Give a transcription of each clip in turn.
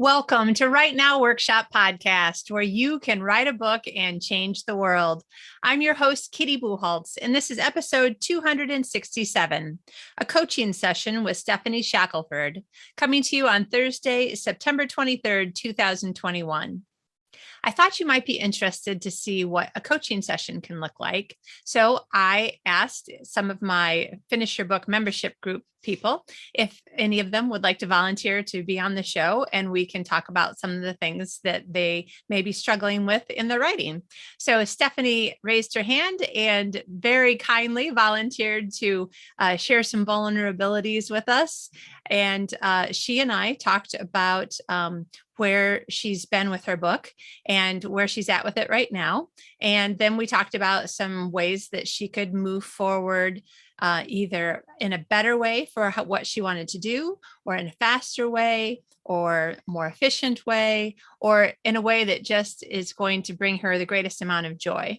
Welcome to Write Now Workshop Podcast, where you can write a book and change the world. I'm your host, Kitty Bucholtz, and this is episode 267, a coaching session with Stephanie Shackelford, coming to you on Thursday, September 23rd, 2021. I thought you might be interested to see what a coaching session can look like. So I asked some of my Finish Your Book membership group people if any of them would like to volunteer to be on the show, and we can talk about some of the things that they may be struggling with in their writing. So Stephanie raised her hand and very kindly volunteered to share some vulnerabilities with us. And she and I talked about where she's been with her book and where she's at with it right now. And then we talked about some ways that she could move forward, either in a better way for what she wanted to do, or in a faster way, or more efficient way, or in a way that just is going to bring her the greatest amount of joy.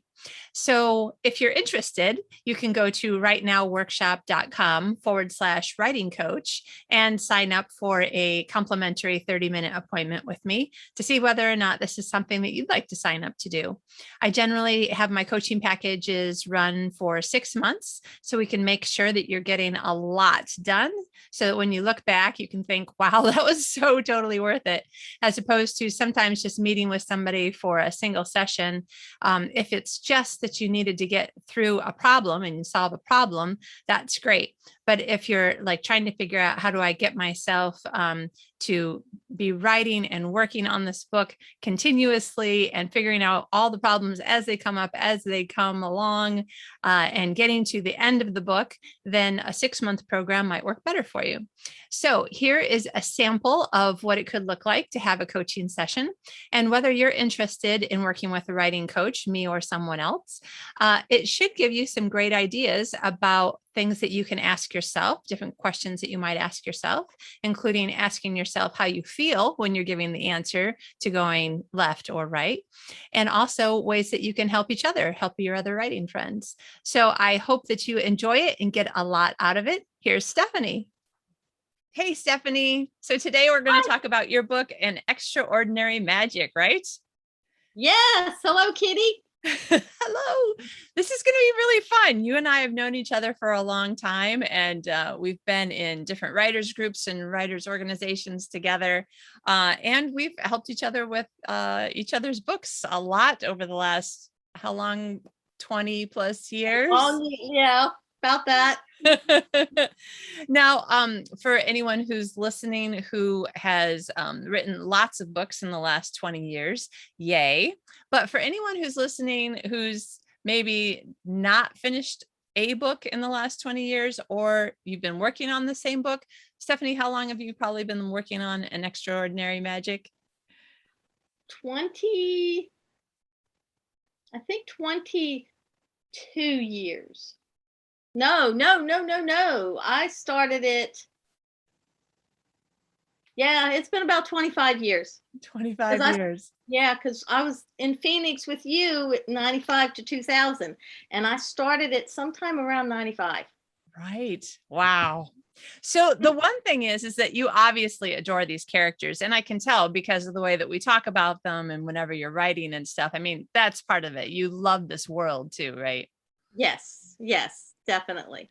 So if you're interested, you can go to writenowworkshop.com/writing coach and sign up for a complimentary 30-minute appointment with me to see whether or not this is something that you'd like to sign up to do. I generally have my coaching packages run for 6 months, so we can make sure that you're getting a lot done, so that when you look back, you can think, wow, that was so totally worth it, as opposed to sometimes just meeting with somebody for a single session. If it's just that you needed to get through a problem and you solve a problem, that's great. But if you're like trying to figure out, how do I get myself to be writing and working on this book continuously and figuring out all the problems as they come up, as they come along, and getting to the end of the book, then a 6-month program might work better for you. So here is a sample of what it could look like to have a coaching session. And whether you're interested in working with a writing coach, me or someone else, it should give you some great ideas about things that you can ask yourself, different questions that you might ask yourself, including asking yourself how you feel when you're giving the answer to going left or right, and also ways that you can help each other, help your other writing friends. So I hope that you enjoy it and get a lot out of it. Here's Stephanie. Hey, Stephanie. So today we're going to talk about your book, An Extraordinary Magic, right? Yes. Hello, Kitty. Hello. This is going to be really fun. You and I have known each other for a long time, and we've been in different writers groups and writers organizations together. And we've helped each other with each other's books a lot over the last, how long? 20 plus years? Yeah, about that. Now, for anyone who's listening who has written lots of books in the last 20 years, yay. But for anyone who's listening who's maybe not finished a book in the last 20 years, or you've been working on the same book, Stephanie, how long have you probably been working on An Extraordinary Magic? 22 years. No. I started it. Yeah, it's been about 25 years. 25 years. Yeah, because I was in Phoenix with you at 95 to 2000, and I started it sometime around 95. Right. Wow. So the one thing is that you obviously adore these characters, and I can tell because of the way that we talk about them and whenever you're writing and stuff. I mean, that's part of it. You love this world too, right? Yes, definitely.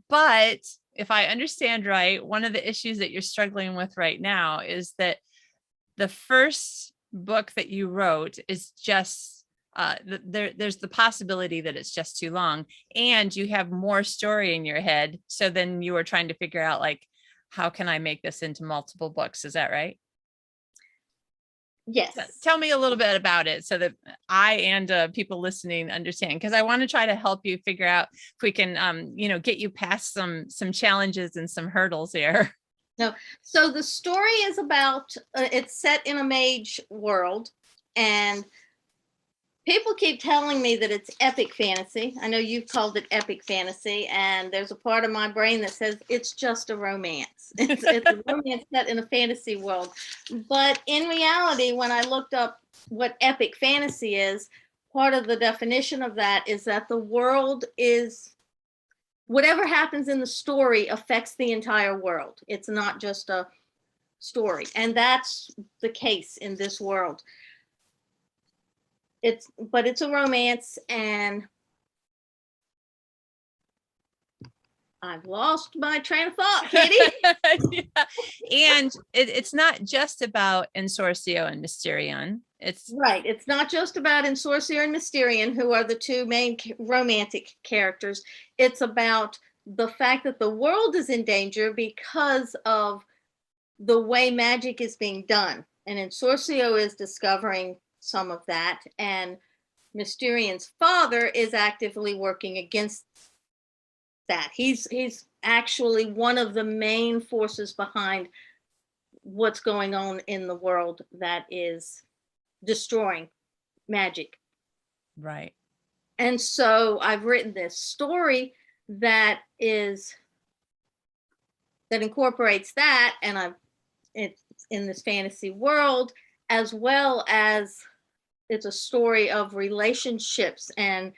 But if I understand right, one of the issues that you're struggling with right now is that the first book that you wrote is just, there's the possibility that it's just too long, and you have more story in your head. So then you were trying to figure out, like, how can I make this into multiple books? Is that right? Yes. Tell me a little bit about it so that I and people listening understand, because I want to try to help you figure out if we can, get you past some challenges and some hurdles here. No. So the story is about, it's set in a mage world, and people keep telling me that it's epic fantasy. I know you've called it epic fantasy, and there's a part of my brain that says it's just a romance. It's a romance set in a fantasy world. But in reality, when I looked up what epic fantasy is, part of the definition of that is that the world is, whatever happens in the story affects the entire world. It's not just a story. And that's the case in this world. But it's a romance, and I've lost my train of thought, Kitty. Yeah. And it's not just about Ensorcio and Mysterion. It's right. It's not just about Ensorcio and Mysterion, who are the two main romantic characters. It's about the fact that the world is in danger because of the way magic is being done. And Ensorcio is discovering some of that, and Mysterion's father is actively working against that. He's actually one of the main forces behind what's going on in the world that is destroying magic. right. And so I've written this story that incorporates that, and it's in this fantasy world, as well as it's a story of relationships and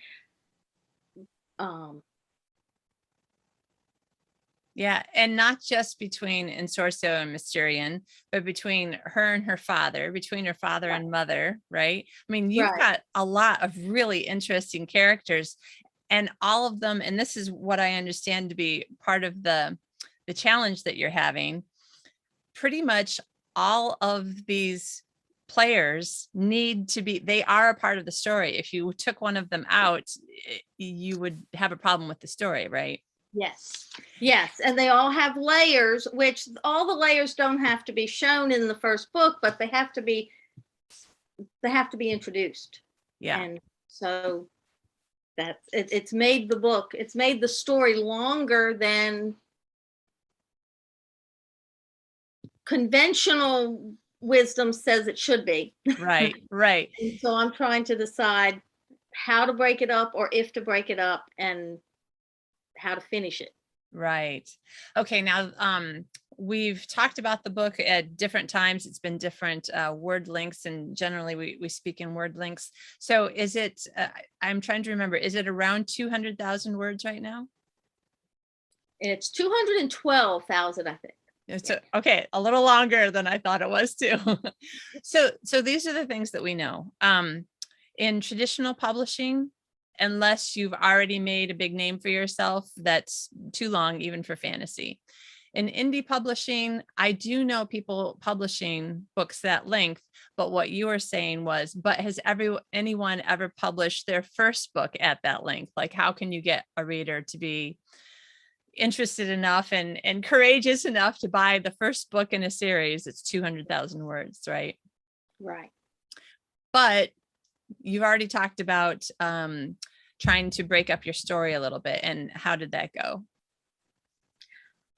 Yeah, and not just between Ensorcio and Mysterion, but between her and her father, between her father and mother, right? I mean, you've got a lot of really interesting characters, and all of them, and this is what I understand to be part of the challenge that you're having. Pretty much all of these players they are a part of the story. If you took one of them out, you would have a problem with the story, right? Yes, and they all have layers, which all the layers don't have to be shown in the first book, but they have to be introduced. Yeah. And so that's it's made the story longer than conventional wisdom says it should be. Right. And so I'm trying to decide how to break it up, or if to break it up, and how to finish it. Right. Okay. Now, we've talked about the book at different times. It's been different word links, and generally we speak in word links. So is it, I'm trying to remember, is it around 200,000 words right now? It's 212,000, I think. So, okay, a little longer than I thought it was too. So these are the things that we know. In traditional publishing, unless you've already made a big name for yourself, that's too long, even for fantasy. In indie publishing, I do know people publishing books that length, but what you were saying was, but has anyone ever published their first book at that length? Like, how can you get a reader to be interested enough and courageous enough to buy the first book in a series? It's 200,000 words, right? Right. But you've already talked about trying to break up your story a little bit. And how did that go?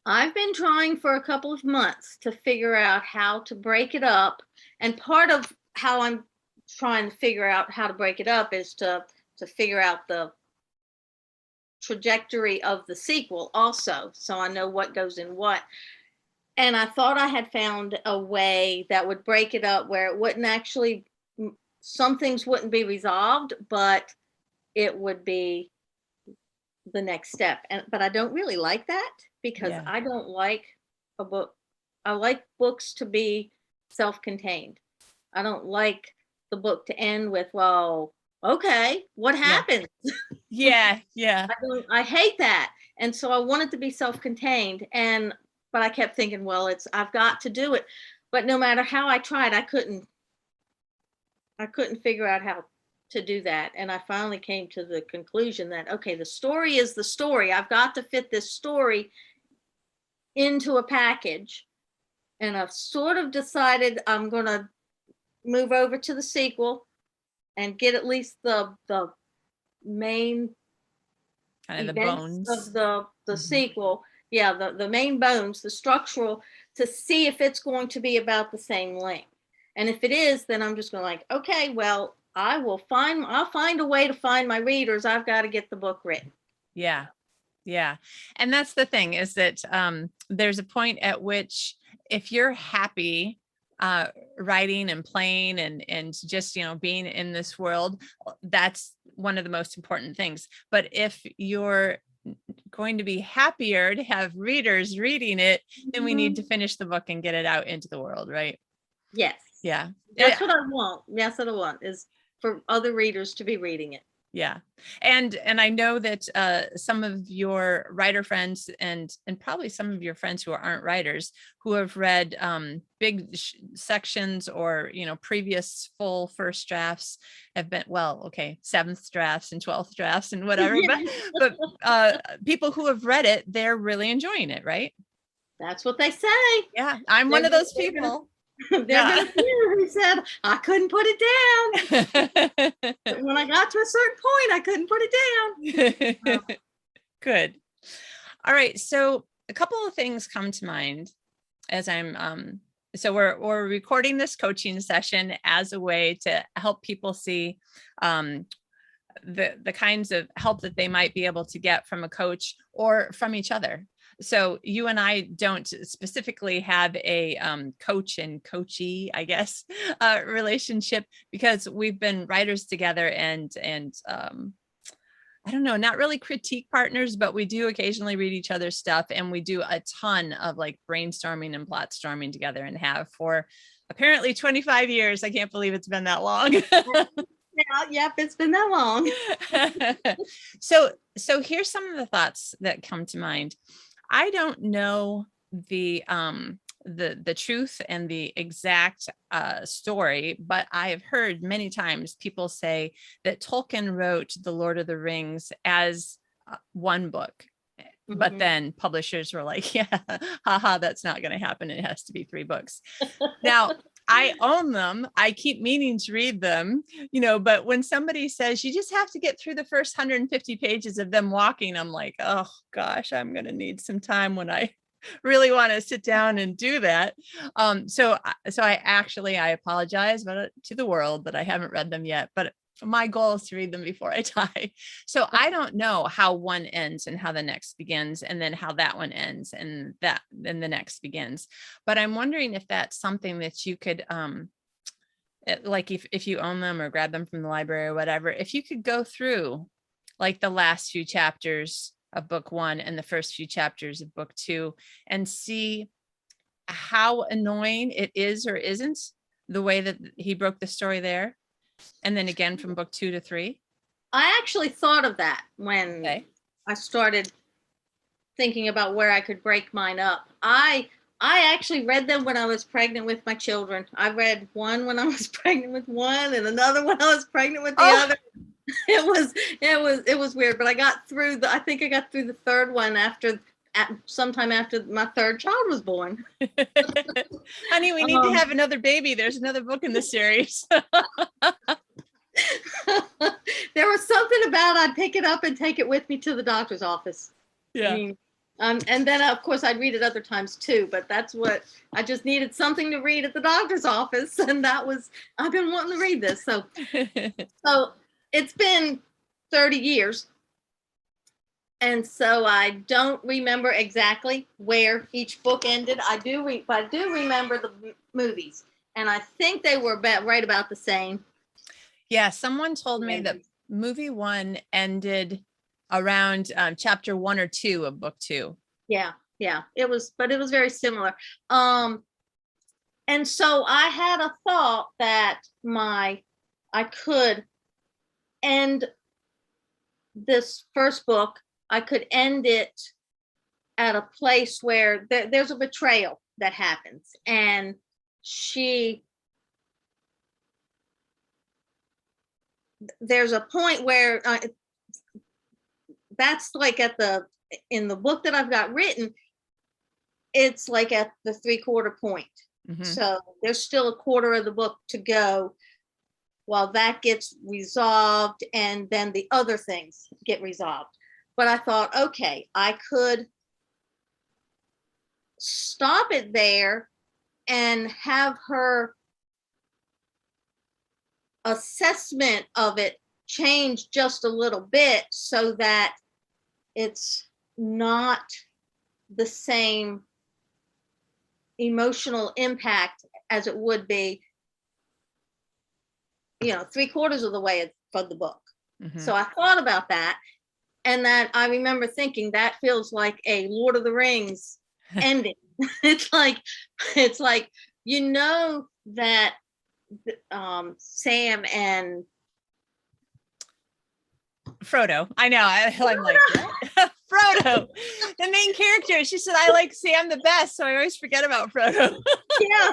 I've been trying for a couple of months to figure out how to break it up. And part of how I'm trying to figure out how to break it up is to figure out the trajectory of the sequel also, so I know what goes in what. And I thought I had found a way that would break it up where it wouldn't actually, some things wouldn't be resolved, but it would be the next step. But I don't really like that, because I don't like a book. I like books to be self-contained. I don't like the book to end with, well, okay, what happened? Yeah. I hate that. And so I wanted to be self-contained, but I kept thinking, well, I've got to do it. But no matter how I tried, I couldn't figure out how to do that. And I finally came to the conclusion that, okay, the story is the story. I've got to fit this story into a package. And I've sort of decided I'm going to move over to the sequel and get at least the main kind of the events bones of the sequel. Yeah, the main bones, the structural, to see if it's going to be about the same length. And if it is, then I'm just going to like, okay, well, I'll find a way to find my readers. I've got to get the book written. Yeah. And that's the thing, is that there's a point at which, if you're happy writing and playing and just, being in this world, that's one of the most important things. But if you're going to be happier to have readers reading it than we need to Mhm. finish the book and get it out into the world, right? Yes. Yeah. That's what I want. That's what I want, is for other readers to be reading it. Yeah. And I know that some of your writer friends and probably some of your friends who aren't writers who have read big sections or, you know, previous full first drafts have been, well, okay, seventh drafts and 12th drafts and whatever, but people who have read it, they're really enjoying it, right? That's what they say. Yeah, I'm There one of been those there been people. there been Yeah. a few who said, "I couldn't put it down. When I got to a certain point, I couldn't put it down." Good. All right. So a couple of things come to mind as I'm so we're recording this coaching session as a way to help people see um the kinds of help that they might be able to get from a coach or from each other. So you and I don't specifically have a coach and coachee, I guess, relationship, because we've been writers together and I don't know, not really critique partners, but we do occasionally read each other's stuff, and we do a ton of like brainstorming and plot storming together, and have for apparently 25 years. I can't believe it's been that long. Yeah, yep, it's been that long. So here's some of the thoughts that come to mind. I don't know the truth and the exact story, but I have heard many times people say that Tolkien wrote The Lord of the Rings as one book. But Mhm. then publishers were like, yeah, haha, that's not going to happen. It has to be 3 books. Now, I own them. I keep meaning to read them, you know, but when somebody says you just have to get through the first 150 pages of them walking, I'm like, oh gosh, I'm going to need some time when I really want to sit down and do that. So I apologize to the world that I haven't read them yet, but my goal is to read them before I die. So I don't know how one ends and how the next begins, and then how that one ends and then the next begins. But I'm wondering if that's something that you could, like if you own them or grab them from the library or whatever, if you could go through like the last few chapters of book 1 and the first few chapters of book 2 and see how annoying it is or isn't the way that he broke the story there. And then again from book 2 to 3. I actually thought of that when Okay. I started thinking about where I could break mine up. I actually read them when I was pregnant with my children. I read one when I was pregnant with one, and another when I was pregnant with the other. It was weird, but I got through I think I got through the third one sometime after my third child was born. Honey, we need to have another baby. There's another book in the series. There was something about I'd pick it up and take it with me to the doctor's office. Yeah. I mean, and then of course I'd read it other times too, but that's what I just needed, something to read at the doctor's office, and I've been wanting to read this. So it's been 30 years. And so I don't remember exactly where each book ended. But I do remember the movies, and I think they were right about the same. Yeah, someone told me that movie 1 ended around chapter 1 or 2 of book 2. Yeah, it was very similar. And so I had a thought that I could end this first book. I could end it at a place where there's a betrayal that happens, and there's a point where that's like in the book that I've got written, it's like at the 3/4 point. Mm-hmm. So there's still a quarter of the book to go while that gets resolved, and then the other things get resolved. But I thought, okay, I could stop it there and have her assessment of it change just a little bit so that it's not the same emotional impact as it would be, 3/4 of the way for the book. Mm-hmm. So I thought about that, And that I remember thinking that feels like a Lord of the Rings ending. it's like you know that Sam and Frodo. I know. I'm like, what? Frodo, the main character. She said, I like Sam the best. So I always forget about Frodo. yeah,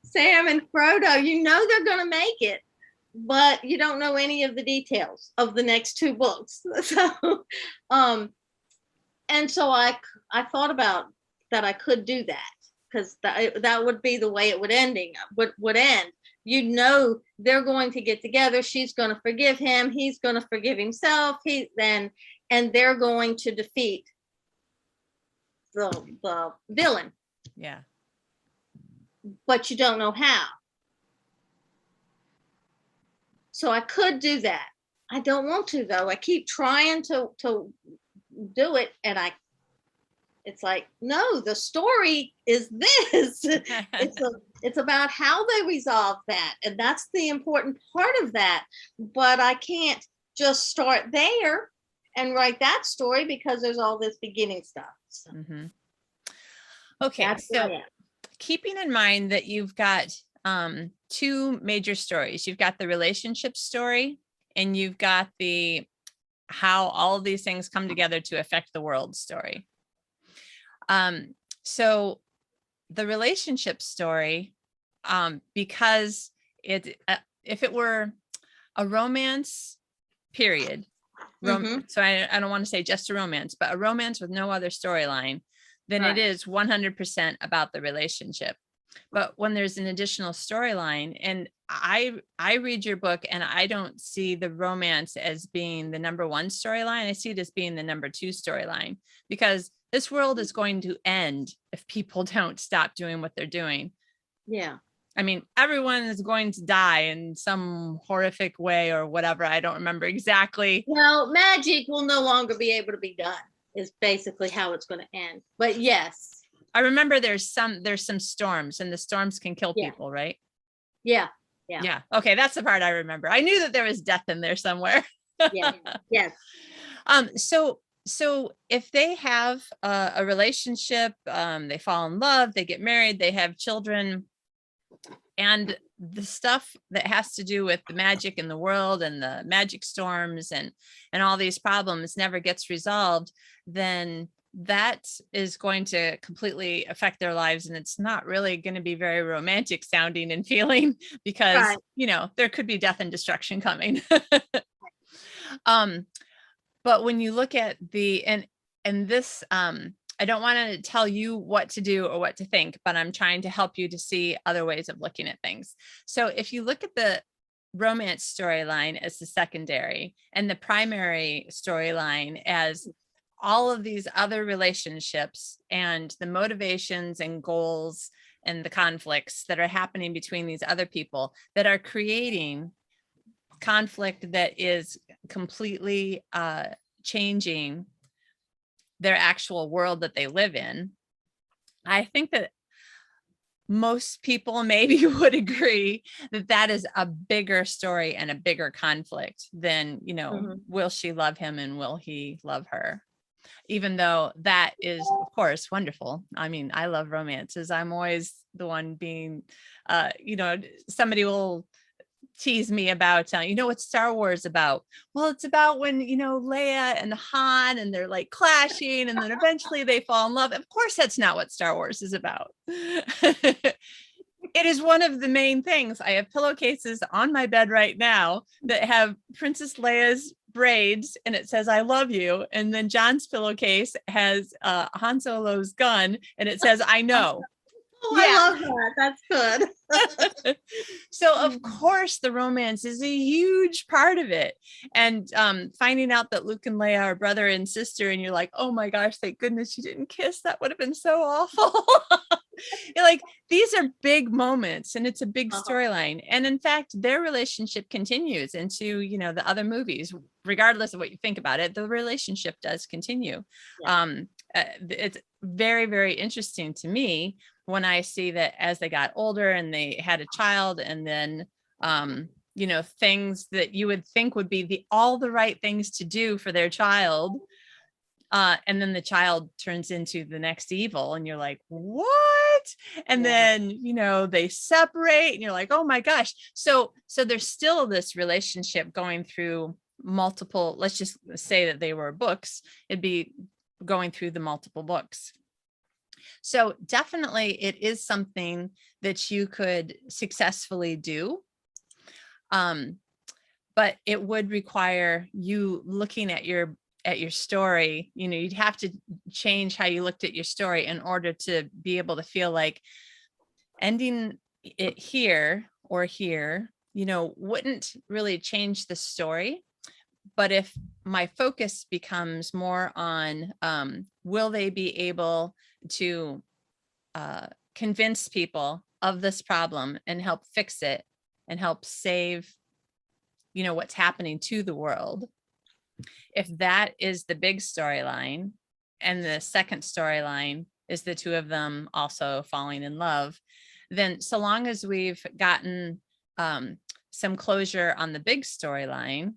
Sam and Frodo, you know they're going to make it, but you don't know any of the details of the next two books. So, and so I thought about that I could do that because that would be the way it would end. You know they're going to get together. She's going to forgive him. He's going to forgive himself. And they're going to defeat the villain. Yeah. But you don't know how. So I could do that. I don't want to though. I keep trying to do it, and it's like, no, the story is this. It's about how they resolve that, and that's the important part of that. But I can't just start there and write that story because there's all this beginning stuff. So okay, so keeping in mind that you've got two major stories. You've got the relationship story, and you've got the how all of these things come together to affect the world story. So the relationship story, because if it were a romance period, so I don't want to say just a romance, but a romance with no other storyline, then it is 100% about the relationship. But when there's an additional storyline, and I read your book and I don't see the romance as being the number one storyline. I see it as being the number two storyline, because this world is going to end if people don't stop doing what they're doing. Yeah. I mean, everyone is going to die in some horrific way or whatever. I don't remember exactly. Well, magic will no longer be able to be done is basically how it's going to end. But yes. I remember there's some storms, and the storms can kill people, right? Yeah. Okay, that's the part I remember. I knew that there was death in there somewhere. Yes. So if they have a relationship, they fall in love, they get married, they have children, and the stuff that has to do with the magic in the world and the magic storms and all these problems never gets resolved, then that is going to completely affect their lives. And it's not really going to be very romantic sounding and feeling, because, there could be death and destruction coming. But when you look at and this, I don't want to tell you what to do or what to think, but I'm trying to help you to see other ways of looking at things. So if you look at the romance storyline as the secondary and the primary storyline as all of these other relationships and the motivations and goals and the conflicts that are happening between these other people that are creating conflict that is completely changing their actual world that they live in, I think that most people maybe would agree that that is a bigger story and a bigger conflict than, will she love him and will he love her? Even though that is, of course, wonderful. I mean, I love romances. I'm always the one being, somebody will tease me about, what's Star Wars about? Well, it's about when, Leia and Han, and they're like clashing, and then eventually they fall in love. Of course, that's not what Star Wars is about. It is one of the main things. I have pillowcases on my bed right now that have Princess Leia's braids, and it says, I love you. And then John's pillowcase has Han Solo's gun, and it says, I know. Oh, yeah. I love that. That's good. So of course the romance is a huge part of it. And finding out that Luke and Leia are brother and sister, and you're like, oh my gosh, thank goodness you didn't kiss. That would have been so awful. You're like, these are big moments, and it's a big storyline. And in fact, their relationship continues into, the other movies, regardless of what you think about it. The relationship does continue. Yeah. It's very, very interesting to me when I see that as they got older and they had a child, and then things that you would think would be all the right things to do for their child. And then the child turns into the next evil and you're like, what? And then, they separate and you're like, oh my gosh. So there's still this relationship going through multiple, let's just say that they were books. It'd be going through the multiple books. So definitely it is something that you could successfully do. But it would require you looking at your story. You'd have to change how you looked at your story in order to be able to feel like ending it here or here, wouldn't really change the story. But if my focus becomes more on, will they be able to convince people of this problem and help fix it and help save, what's happening to the world. If that is the big storyline, and the second storyline is the two of them also falling in love, then so long as we've gotten some closure on the big storyline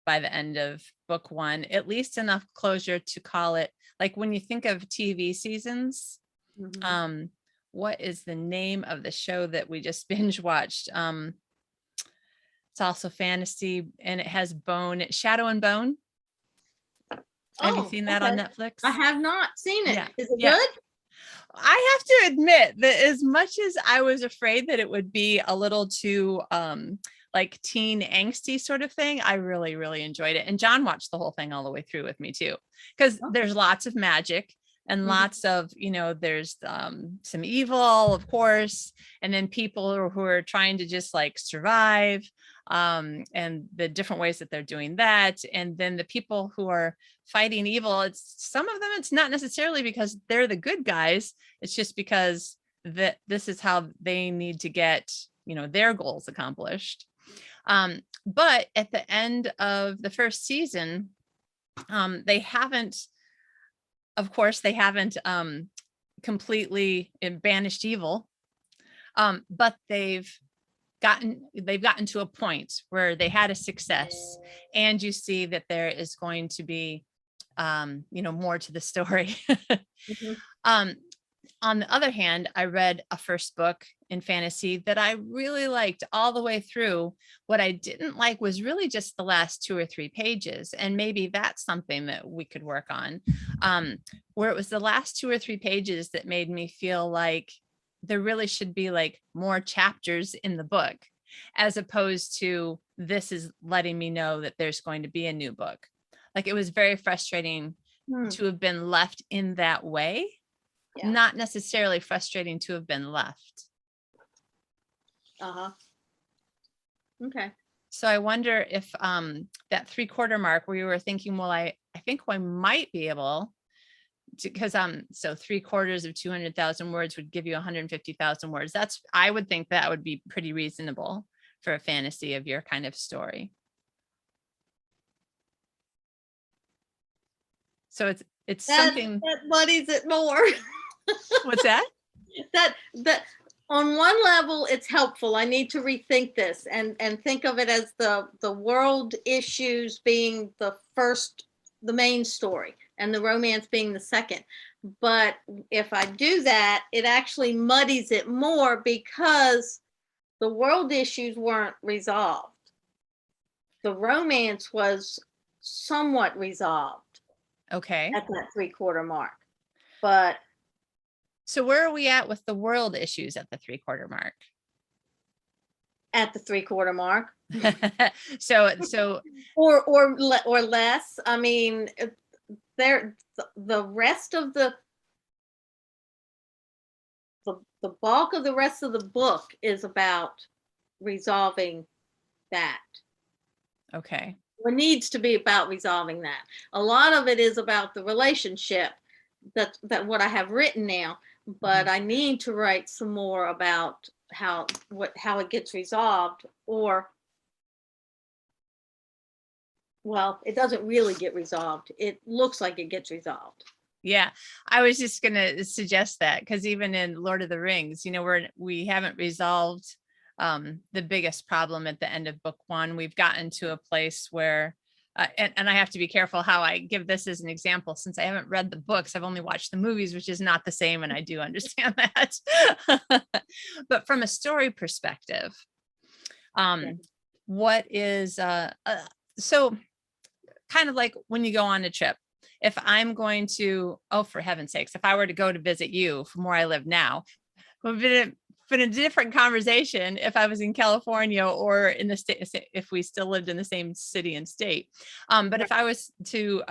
by the end of book one, at least enough closure to call it, like when you think of TV seasons, what is the name of the show that we just binge watched? It's also fantasy and it has bone, Shadow and Bone. Have you seen that on Netflix? I have not seen it. Yeah. Is it good? I have to admit that as much as I was afraid that it would be a little too like teen angsty sort of thing, I really, really enjoyed it. And John watched the whole thing all the way through with me too, because there's lots of magic and lots of, there's some evil, of course, and then people who are trying to just like survive, and the different ways that they're doing that. And then the people who are fighting evil, it's some of them, it's not necessarily because they're the good guys. It's just because that this is how they need to get, their goals accomplished. But at the end of the first season, they haven't completely banished evil, but they've gotten to a point where they had a success, and you see that there is going to be more to the story. On the other hand, I read a first book in fantasy that I really liked all the way through. What I didn't like was really just the last 2 or 3 pages. And maybe that's something that we could work on, where it was the last 2 or 3 pages that made me feel like there really should be like more chapters in the book, as opposed to this is letting me know that there's going to be a new book. Like it was very frustrating to have been left in that way. Yeah. Not necessarily frustrating to have been left. Okay. So I wonder if that 3/4 mark where you were thinking, well, I think I might be able to, because so 3/4 of 200,000 words would give you 150,000 words. I would think that would be pretty reasonable for a fantasy of your kind of story. So it's something that muddies it more. What's that? That on one level, it's helpful. I need to rethink this and think of it as the world issues being the main story, and the romance being the second. But if I do that, it actually muddies it more because the world issues weren't resolved. The romance was somewhat resolved. Okay. At that 3/4 mark. But so where are we at with the world issues at the 3/4 mark? At the 3/4 mark. so or less. I mean, the rest of the bulk of the rest of the book is about resolving that. Okay. It needs to be about resolving that. A lot of it is about the relationship that what I have written now, but I need to write some more about how it gets resolved, or well, it doesn't really get resolved. It looks like it gets resolved. Yeah, I was just going to suggest that, because even in Lord of the Rings, we haven't resolved the biggest problem at the end of book one. We've gotten to a place where, and I have to be careful how I give this as an example, since I haven't read the books, I've only watched the movies, which is not the same. And I do understand that. But from a story perspective, what is, so kind of like when you go on a trip, if I'm going to, oh, for heaven's sakes, if I were to go to visit you from where I live now, it would have been a different conversation if I was in California or in the state, if we still lived in the same city and state. But if I was to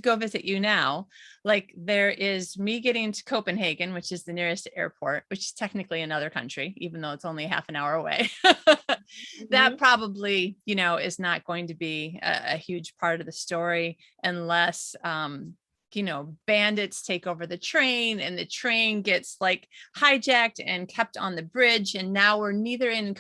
go visit you now, like there is me getting to Copenhagen, which is the nearest airport, which is technically another country, even though it's only half an hour away. That probably, is not going to be a huge part of the story unless, bandits take over the train and the train gets like hijacked and kept on the bridge. And now we're neither in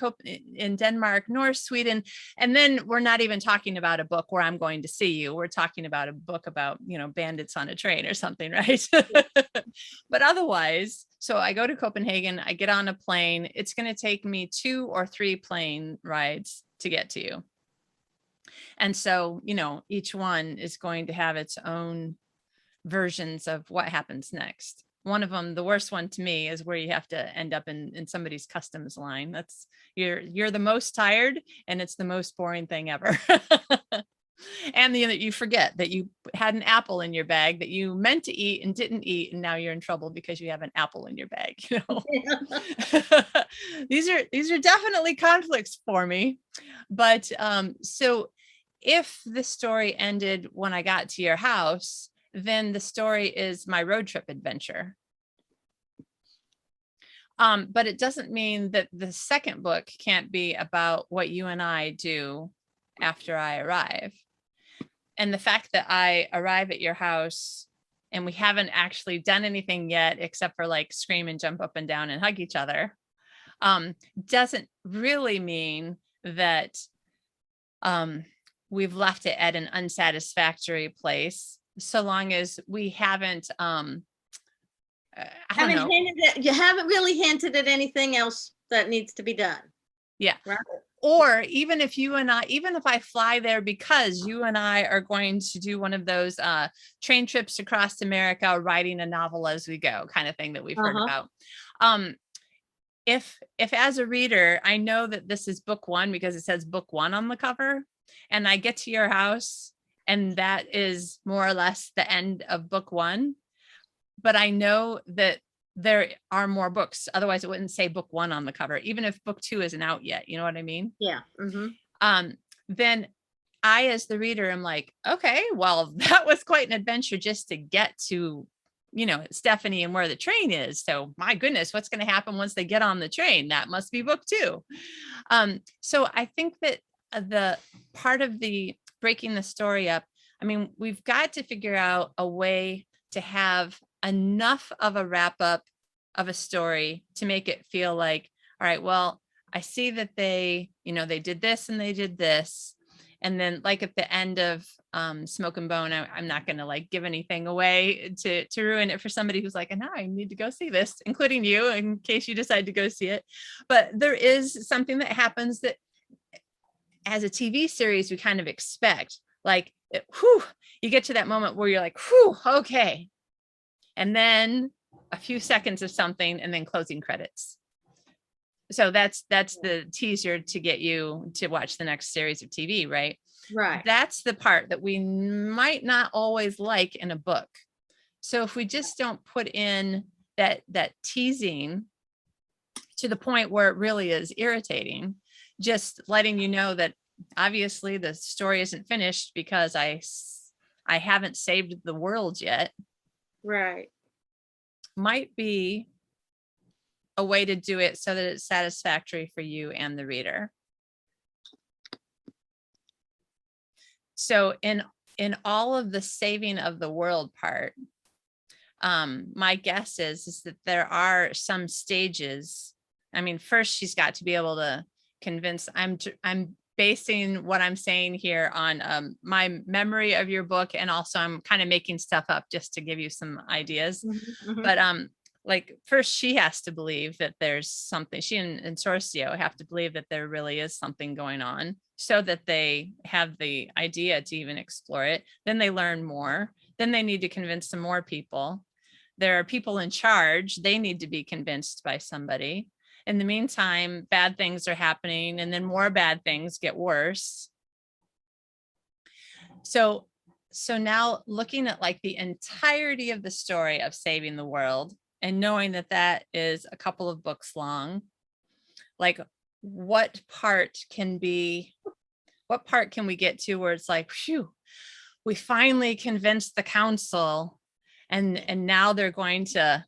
Denmark nor Sweden. And then we're not even talking about a book where I'm going to see you. We're talking about a book about, bandits on a train or something, right? But otherwise, so I go to Copenhagen, I get on a plane. It's going to take me 2 or 3 plane rides to get to you. And so, each one is going to have its own versions of what happens next. One of them, the worst one to me, is where you have to end up in somebody's customs line. That's you're the most tired and it's the most boring thing ever. And you forget that you had an apple in your bag that you meant to eat and didn't eat, and now you're in trouble because you have an apple in your bag. These are definitely conflicts for me. But so if the story ended when I got to your house, then the story is my road trip adventure. But it doesn't mean that the second book can't be about what you and I do after I arrive. And the fact that I arrive at your house and we haven't actually done anything yet, except for like scream and jump up and down and hug each other, doesn't really mean that we've left it at an unsatisfactory place, so long as we haven't, you haven't really hinted at anything else that needs to be done. Yeah. Right. Or even if I fly there because you and I are going to do one of those train trips across America, writing a novel as we go kind of thing that we've heard about. If as a reader, I know that this is book one because it says book one on the cover, and I get to your house and that is more or less the end of book one, but I know that there are more books. Otherwise it wouldn't say book one on the cover, even if book two isn't out yet. You know what I mean? Yeah. Then I, as the reader, am like, okay, well, that was quite an adventure just to get to, Stephanie and where the train is. So my goodness, what's going to happen once they get on the train? That must be book two. So I think that the part of the breaking the story up, we've got to figure out a way to have enough of a wrap up of a story to make it feel like, all right, well, I see that they did this and they did this. And then like at the end of Smoke and Bone, I'm not going to like give anything away to ruin it for somebody who's like, and I need to go see this, including you, in case you decide to go see it. But there is something that happens that as a TV series, we kind of expect, like, you get to that moment where you're like, okay. And then a few seconds of something and then closing credits. So that's the teaser to get you to watch the next series of TV, right? Right. That's the part that we might not always like in a book. So if we just don't put in that teasing to the point where it really is irritating, just letting you know that obviously the story isn't finished because I haven't saved the world yet. Right. Might be a way to do it so that it's satisfactory for you and the reader. So in all of the saving of the world part, my guess is that there are some stages. First she's got to be able to convince, I'm basing what I'm saying here on my memory of your book, and also I'm kind of making stuff up just to give you some ideas. But like first she has to believe that there's something, she and Sorcio have to believe that there really is something going on so that they have the idea to even explore it. Then they learn more. Then they need to convince some more people. There are people in charge. They need to be convinced by somebody. In the meantime, bad things are happening, and then more bad things get worse. So now looking at like the entirety of the story of saving the world and knowing that that is a couple of books long, like what part can we get to where it's like, phew, we finally convinced the council, and now they're going to,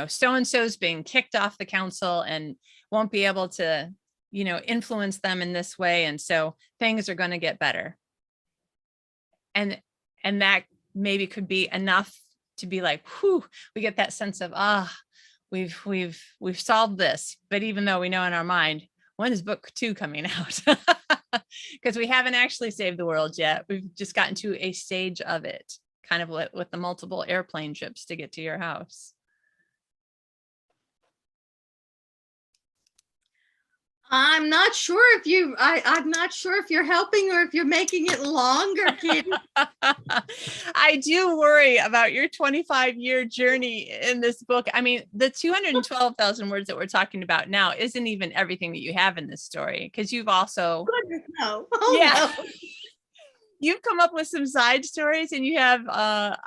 so-and-so's being kicked off the council and won't be able to, influence them in this way. And so things are going to get better. And that maybe could be enough to be like, whew, we get that sense of, we've solved this. But even though we know in our mind, when is book 2 coming out? Because we haven't actually saved the world yet. We've just gotten to a stage of it, kind of with the multiple airplane trips to get to your house. I'm not sure if I'm not sure if you're helping or if you're making it longer, Kitty. I do worry about your 25-year journey in this book. I mean, the 212,000 words that we're talking about now isn't even everything that you have in this story, because you've also, Goodness, no. Oh, yeah, no. you've come up with some side stories, and you have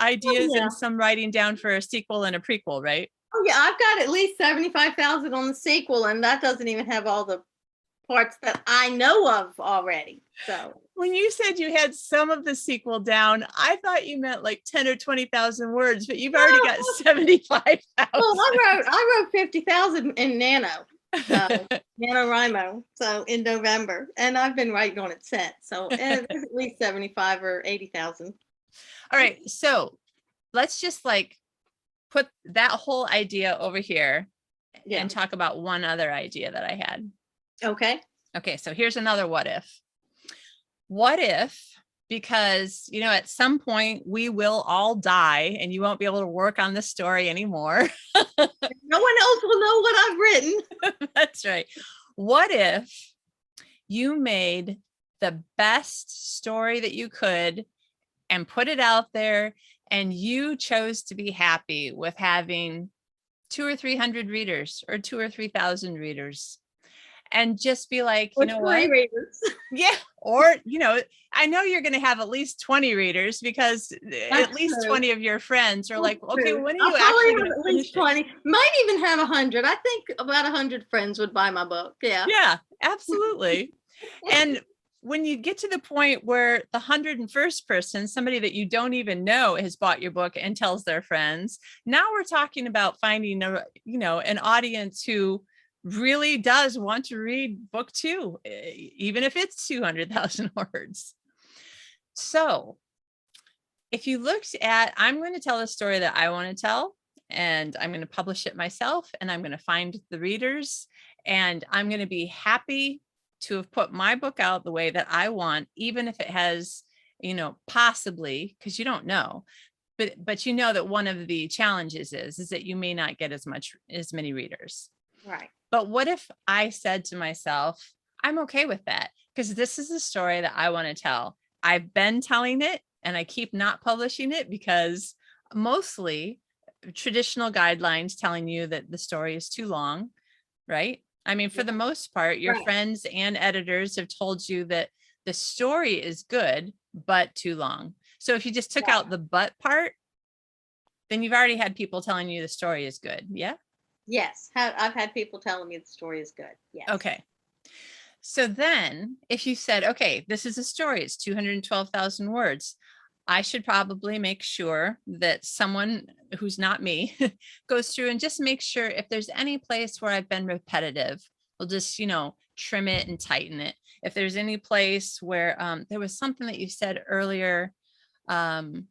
ideas yeah. and some writing down for a sequel and a prequel, right? Oh, yeah, I've got at least 75,000 on the sequel, and that doesn't even have all the parts that I know of already. So when you said you had some of the sequel down, I thought you meant like 10 or 20,000 words, but you've already got 75,000. Well, I wrote 50,000 in Nano, NaNoWriMo, so in November, and I've been writing on it since. So there's at least 75 or 80,000. All right, so let's just like put that whole idea over here and talk about one other idea that I had. Okay, so here's another what if. What if, because, at some point we will all die and you won't be able to work on this story anymore. No one else will know what I've written. That's right. What if you made the best story that you could and put it out there, and you chose to be happy with having 200 or 300 readers or 2,000 or 3,000 readers, and just be like, you know what? Readers. Yeah. Or, I know you're going to have at least 20 readers, because at least 20 of your friends are like, okay, when are you actually going to finish 20? Might even have 100. I think about 100 friends would buy my book. Yeah. Yeah, absolutely. And when you get to the point where the 101st person, somebody that you don't even know, has bought your book and tells their friends, now we're talking about finding an audience who really does want to read book 2, even if it's 200,000 words. So if you looked at, I'm going to tell a story that I want to tell, and I'm going to publish it myself, and I'm going to find the readers, and I'm going to be happy to have put my book out the way that I want, even if it has, possibly, because you don't know, but that one of the challenges is that you may not get as many readers. Right. But what if I said to myself, I'm okay with that, because this is a story that I want to tell. I've been telling it, and I keep not publishing it because mostly traditional guidelines telling you that the story is too long, right? I mean, for the most part, your friends and editors have told you that the story is good, but too long. So if you just took out the but part, then you've already had people telling you the story is good. Yeah. Yes. I've had people telling me the story is good. Yes. Okay. So then if you said, okay, this is a story, it's 212,000 words, I should probably make sure that someone who's not me goes through and just make sure if there's any place where I've been repetitive, we'll just, trim it and tighten it. If there's any place where there was something that you said earlier, that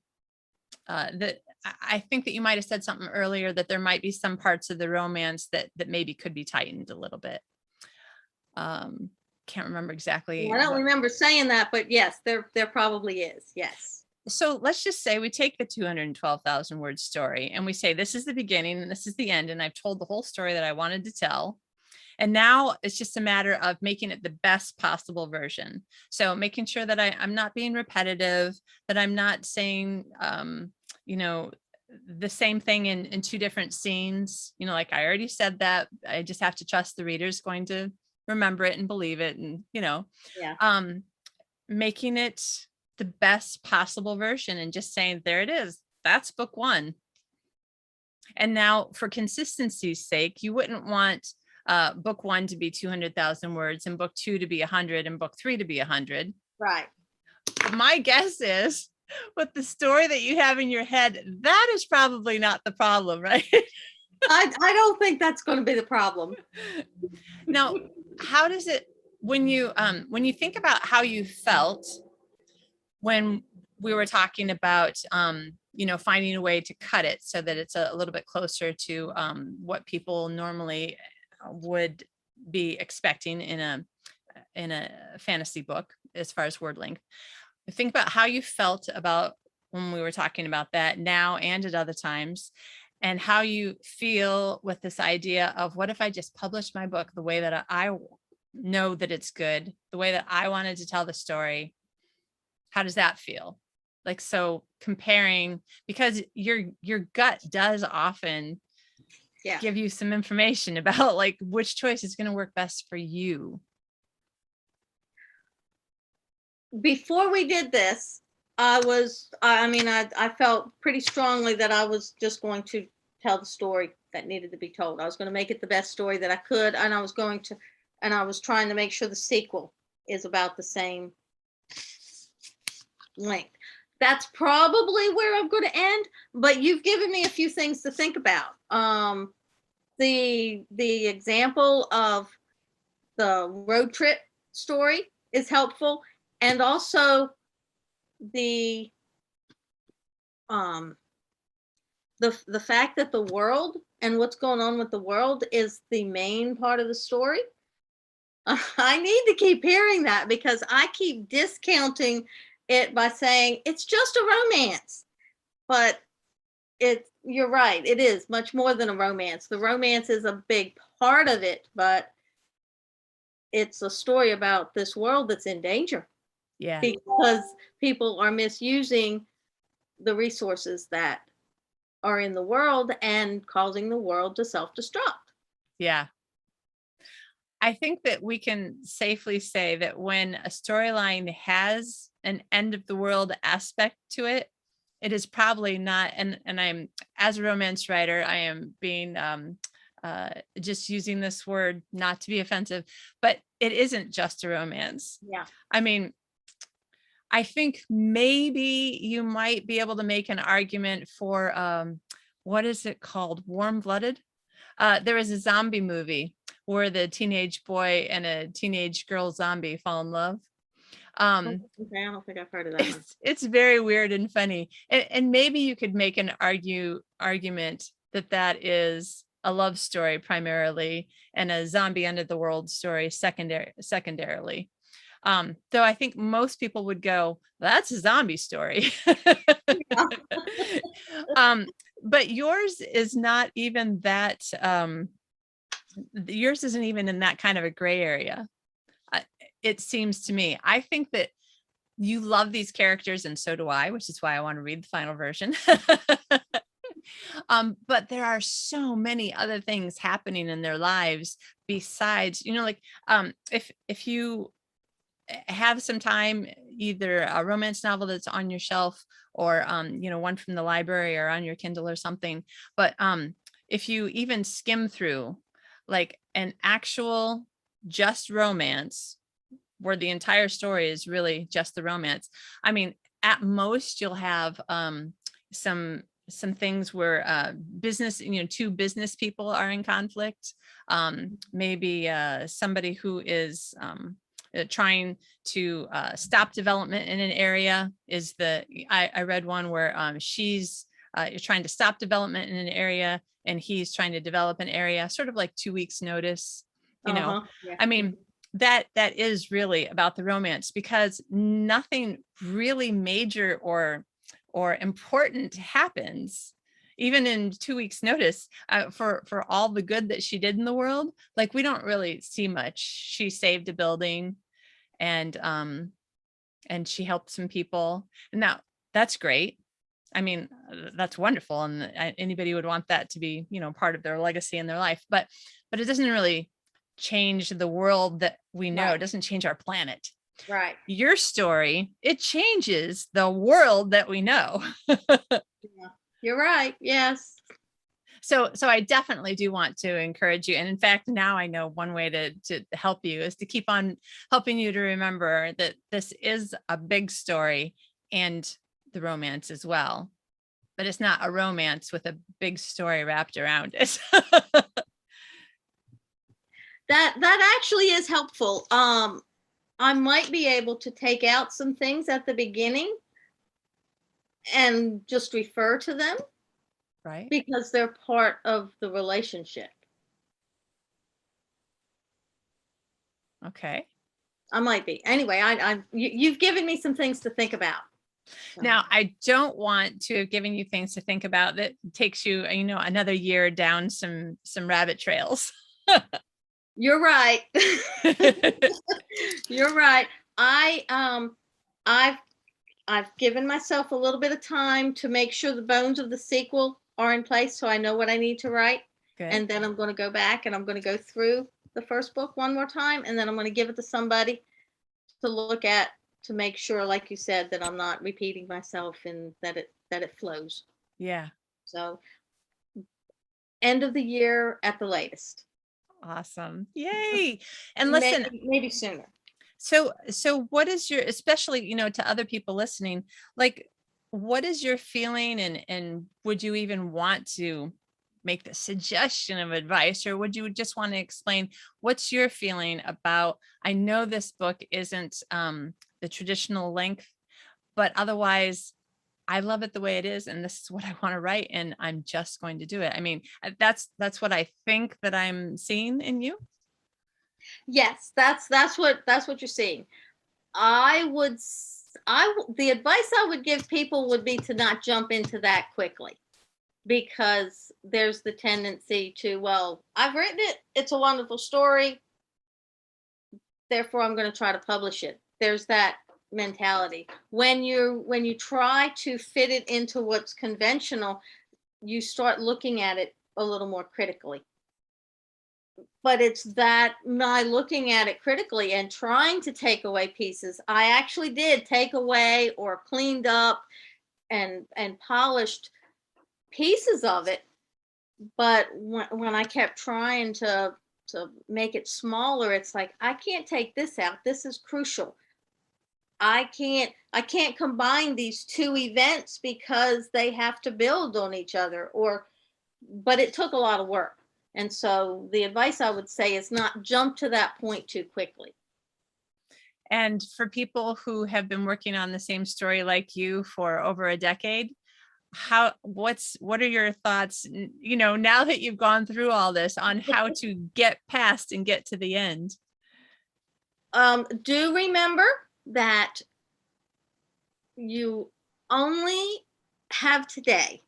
I think that you might have said something earlier, that there might be some parts of the romance that maybe could be tightened a little bit. Can't remember exactly. I don't remember saying that, but yes, there probably is. Yes. so let's just say we take the 212,000 word story and we say, this is the beginning and this is the end. And I've told the whole story that I wanted to tell. And now it's just a matter of making it the best possible version. So making sure that I'm not being repetitive, that I'm not saying, the same thing in two different scenes. Like I already said that. I just have to trust the reader's going to remember it and believe it. And, Yeah. making it the best possible version and just saying, there it is. That's book one. And now for consistency's sake, you wouldn't want book one to be 200,000 words and book two to be 100 and book three to be 100. Right. But my guess is with the story that you have in your head, that is probably not the problem, right? I don't think that's going to be the problem. Now, how does it, when you think about how you felt when we were talking about, finding a way to cut it so that it's a little bit closer to what people normally would be expecting in a fantasy book as far as word length. Think about how you felt about when we were talking about that now and at other times, and how you feel with this idea of, what if I just published my book the way that I know that it's good, the way that I wanted to tell the story? How does that feel? Like, so comparing, because your gut does often give you some information about like which choice is going to work best for you. Before we did this, I felt pretty strongly that I was just going to tell the story that needed to be told. I was going to make it the best story that I could, and I was trying to make sure the sequel is about the same length. That's probably where I'm going to end, but you've given me a few things to think about. The example of the road trip story is helpful, and also the fact that the world and what's going on with the world is the main part of the story. I need to keep hearing that, because I keep discounting it by saying it's just a romance, but you're right, it is much more than a romance. The romance is a big part of it, but it's a story about this world that's in danger. Yeah. Because people are misusing the resources that are in the world and causing the world to self-destruct. Yeah. I think that we can safely say that when a storyline has an end of the world aspect to it, it is probably not, and I'm, as a romance writer, I am being just using this word not to be offensive, but it isn't just a romance. Yeah. I mean, I think maybe you might be able to make an argument for what is it called? Warm-Blooded. There was a zombie movie where the teenage boy and a teenage girl zombie fall in love. Okay, I don't think I've heard of that one. It's very weird and funny. And maybe you could make an argument that is a love story primarily and a zombie end of the world story secondarily. Though I think most people would go, that's a zombie story. But yours is not even that, yours isn't even in that kind of a gray area. It seems to me. I think that you love these characters, and so do I, which is why I want to read the final version. But there are so many other things happening in their lives besides, if you have some time, either a romance novel that's on your shelf or one from the library or on your Kindle or something, but if you even skim through like an actual just romance where the entire story is really just the romance, I mean, at most you'll have some things where business, two business people are in conflict, maybe somebody who is trying to stop development in an area is I read one where she's trying to stop development in an area and he's trying to develop an area, sort of like 2 weeks notice, Yeah. I mean, that is really about the romance, because nothing really major or or important happens, even in 2 weeks notice, for all the good that she did in the world, like we don't really see much. She saved a building, and she helped some people. And now that's great. I mean, that's wonderful. And anybody would want that to be, part of their legacy in their life, but it doesn't really change the world that we know. Right. It doesn't change our planet. Right. Your story, it changes the world that we know. Yeah. You're right. Yes. So I definitely do want to encourage you. And in fact, now I know one way to help you is to keep on helping you to remember that this is a big story, and the romance as well, but it's not a romance with a big story wrapped around it. That actually is helpful. I might be able to take out some things at the beginning and just refer to them Right. because they're part of the relationship. Okay. I might be. Anyway, you've given me some things to think about. Now, I don't want to have given you things to think about that takes you, another year down some rabbit trails. You're right. You're right. I've given myself a little bit of time to make sure the bones of the sequel are in place, so I know what I need to write. Good. And then I'm going to go back and I'm going to go through the first book one more time, and then I'm going to give it to somebody to look at to make sure, like you said, that I'm not repeating myself and that it flows. Yeah. So end of the year at the latest. Awesome. Yay. And listen, maybe sooner. So what is your, especially, to other people listening, like, what is your feeling, and would you even want to make the suggestion of advice, or would you just want to explain what's your feeling about, I know this book isn't the traditional length, but otherwise I love it the way it is, and this is what I want to write, and I'm just going to do it. I mean, that's what I think that I'm seeing in you. Yes, that's what you're seeing. The advice I would give people would be to not jump into that quickly, because there's the tendency to, well, I've written it, it's a wonderful story, therefore I'm going to try to publish it. There's that mentality. When you try to fit it into what's conventional, you start looking at it a little more critically. But it's that by looking at it critically and trying to take away pieces, I actually did take away or cleaned up and polished pieces of it. But when I kept trying to make it smaller, it's like, I can't take this out. This is crucial. I can't combine these two events because they have to build on each other, but it took a lot of work. And so the advice I would say is not jump to that point too quickly. And for people who have been working on the same story like you for over a decade, what are your thoughts, now that you've gone through all this, on how to get past and get to the end? Do remember that you only have today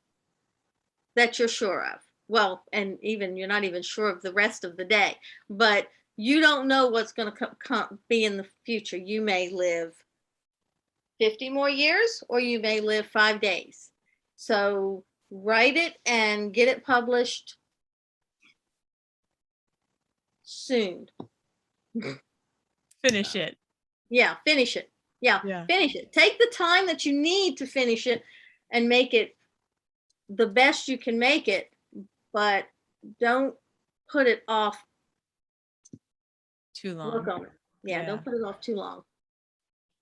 that you're sure of. Well, and even you're not even sure of the rest of the day, but you don't know what's going to be in the future. You may live 50 more years, or you may live 5 days. So write it and get it published soon. Finish it. Yeah, finish it. Yeah, finish it. Take the time that you need to finish it and make it the best you can make it, but don't put it off too long. Work on it. Yeah, don't put it off too long.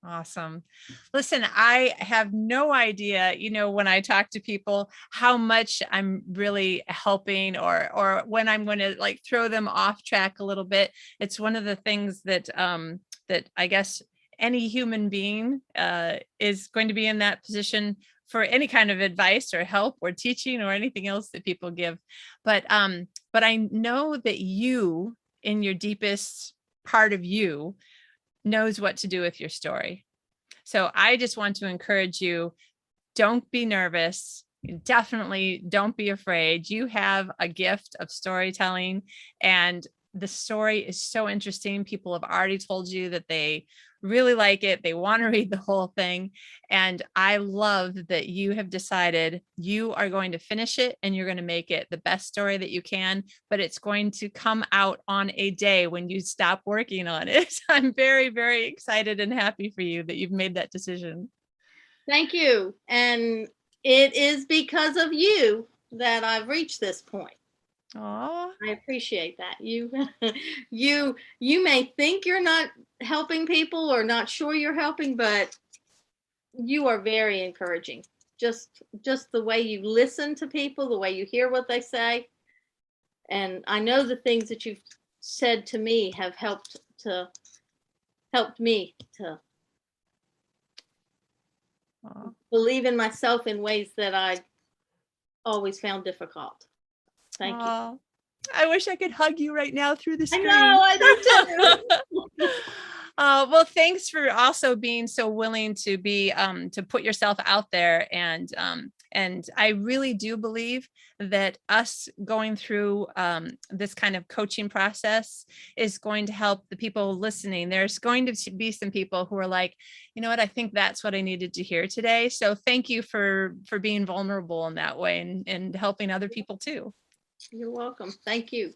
Awesome. Listen, I have no idea, when I talk to people, how much I'm really helping, or when I'm going to like throw them off track a little bit. It's one of the things that that I guess any human being is going to be in that position for any kind of advice or help or teaching or anything else that people give. But I know that you, in your deepest part of you, knows what to do with your story. So I just want to encourage you don't be nervous. Definitely don't be afraid. You have a gift of storytelling, and the story is so interesting. People have already told you that they really like it. They want to read the whole thing. And I love that you have decided you are going to finish it and you're going to make it the best story that you can, but it's going to come out on a day when you stop working on it. I'm very, very excited and happy for you that you've made that decision. Thank you. And it is because of you that I've reached this point. Oh, I appreciate that. You may think you're not helping people or not sure you're helping, but you are very encouraging. Just the way you listen to people, the way you hear what they say. And I know the things that you've said to me have helped me to believe in myself in ways that I always found difficult. Thank you. I wish I could hug you right now through the I screen. know, I do too. Well, thanks for also being so willing to be to put yourself out there, and I really do believe that us going through this kind of coaching process is going to help the people listening. There's going to be some people who are like, you know what, I think that's what I needed to hear today. So thank you for being vulnerable in that way, and helping other people too. You're welcome. Thank you.